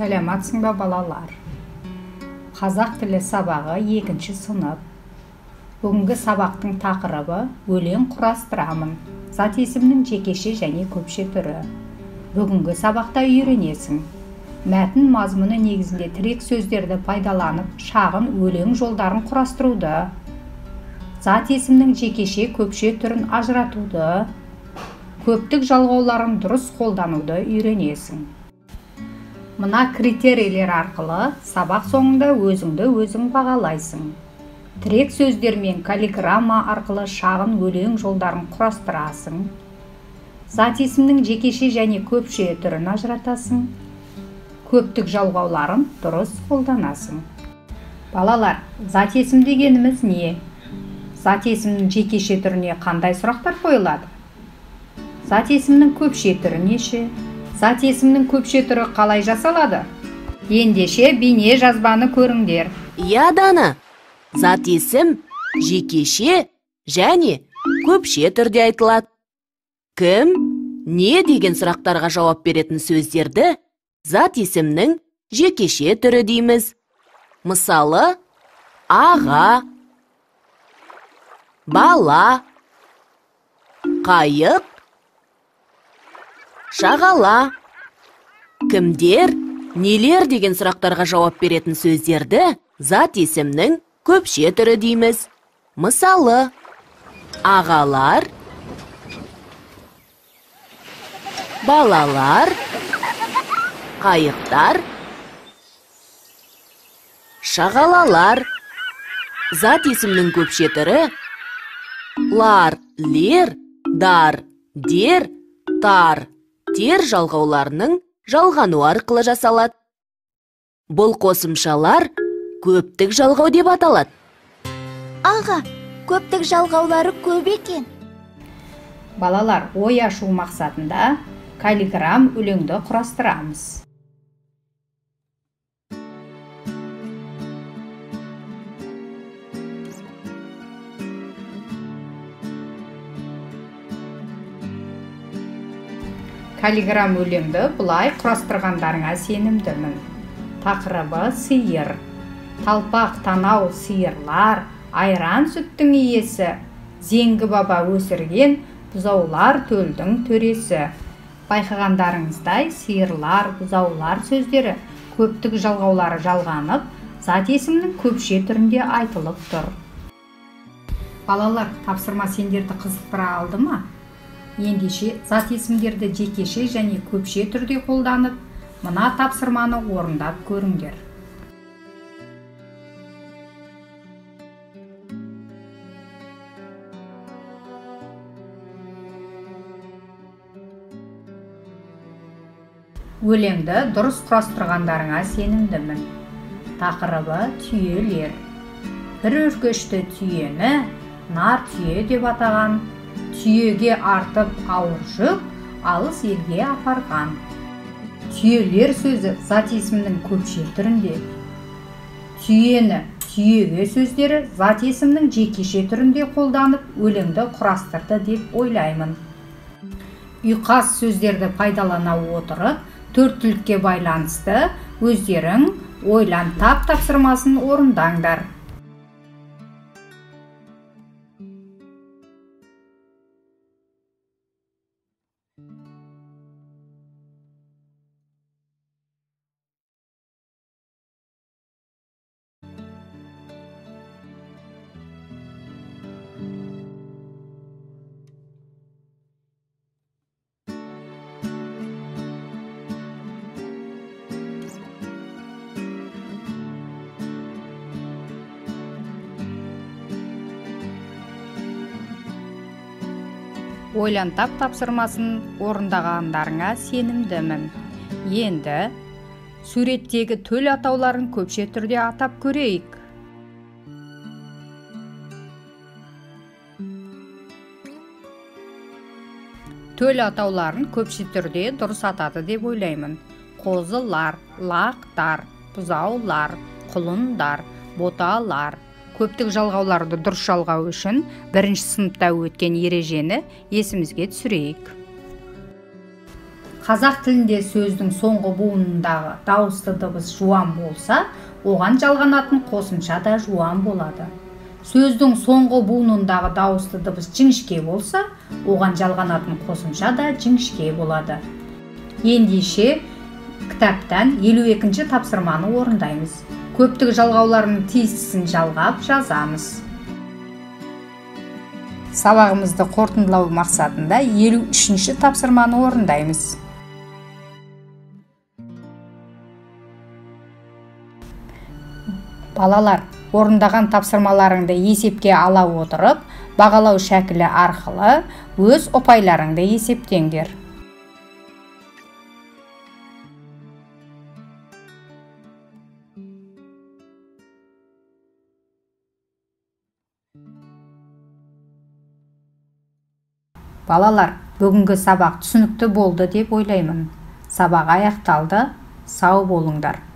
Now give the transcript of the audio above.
Сәлематсың ба балалар? Қазақ тілі сабағы 2-ші сынып. Бүгінгі сабақтың тақырыбы өлең құрастырамын. Зат есімнің жекеше және көпше түрі. Бүгінгі сабақта үйренесің. Мәтін мазмұны негізінде тірек сөздерді пайдаланып, шағын өлең жолдарын құрастыруды, зат есімнің жекеше көпше түрін ажыратуды, көптік жалғауларын дұрыс қолдануды үйренесің. Мына критерийлер арқылы сабақ соңында өзің бағалайсың. Тірек сөздер мен каллиграмма арқылы шағын өлең жолдарын құрастырасың. Зат есімнің жекеше және көпше түрін ажыратасың. Көптік жалғауларын дұрыс қолданасың. Балалар, зат есім дегеніміз не? Зат есімнің жекеше түріне қандай сұрақтар қойылады? Зат есімнің көпше түрі неше? Зат есімнің көпше түрі қалай жасалады? Ендеше бейне жазбаны көріңдер. Иә, Дана, зат есім жекеше және көпше түрде айтылады. Кім, не деген сұрақтарға жауап беретін сөздерді зат есімнің жекеше түрі дейміз. Мысалы, аға, бала, қайық, шағала. Кімдер, нелер деген сұрақтарға жауап беретін сөздерді зат есімнің көпше түрі дейміз. Мысалы, ағалар, балалар, қайықтар, шағалалар. Зат есімнің көпше түрі лар, лер, дар, дер, тар, тер жалғауларының жалғану арқылы жасалады. Бұл қосымшалар көптік жалғау деп аталады. Аға, көптік жалғаулары көп екен. Балалар, ой ашу мақсатында каллиграмм өлеңді құрастырамыз. Каллиграмм өлеңді бұлай құрастырғандарыңа сенімдімін. Тақырыбы сиыр. Талпақ танау сиырлар, айран сүттің иесі, зеңгі баба өсірген бұзаулар төлдің төресі. Байқағандарыңыздай сиырлар, бұзаулар сөздері көптік жалғаулары жалғанып, зат есімнің көпше түрінде айтылып тұр. Балалар, тапсырма сендерді қызықтыра алды ма? Ендеше зат есімдерді жекеше және көпше түрде қолданып, мына тапсырманы орындап көріңдер. Өлеңді дұрыс құрастырғандарыңа сенімдімін. Тақырыбы түйелер. Бір өркешті түйені нар түйе деп атаған. Түйеге артып ауыр жүк алыс елге апарған. Түйелер сөзі зат есімнің көпше түрінде. Түйені, түйеге сөздері зат есімнің жекеше түрінде қолданып, өлеңді құрастырды деп ойлаймын. Ұйқас сөздерді пайдалана отырып, төрттілікке байланысты өздерің ойлан тап тапсырмасын орындаңдар. Ойлан тап тапсырмасын орындағандарыңа сенімдімін. Енді суреттегі төл атауларын көпше түрде атап көрейік. Төл атауларын көпше түрде дұрыс атады деп ойлаймын. Қозылар, лақтар, бұзаулар, құлындар, боталар. Көптік жалғауларды дұрыс жалғау үшін бірінші сыныпта өткен ережені есімізге түсірейік. Қазақ тілінде сөздің соңғы буынындағы дауысты дыбыс жуан болса, оған жалғанатын қосымша да жуан болады. Сөздің соңғы буынындағы дауысты дыбыс жіңішке болса, оған жалғанатын қосымша да жіңішке болады. Ендеше кітаптан 52-ші тапсырманы орындаймыз. Көптік жалғауларының тиістісін жалғап жазамыз. Сабағымызды қорытындылау мақсатында 53-ші тапсырманы орындаймыз. Балалар, орындаған тапсырмаларыңды есепке ала отырып, бағалау шәкілі арқылы өз ұпайларыңды есептеңдер. Балалар, бүгінгі сабақ түсінікті болды деп ойлаймын. Сабақ аяқталды. Сау болыңдар.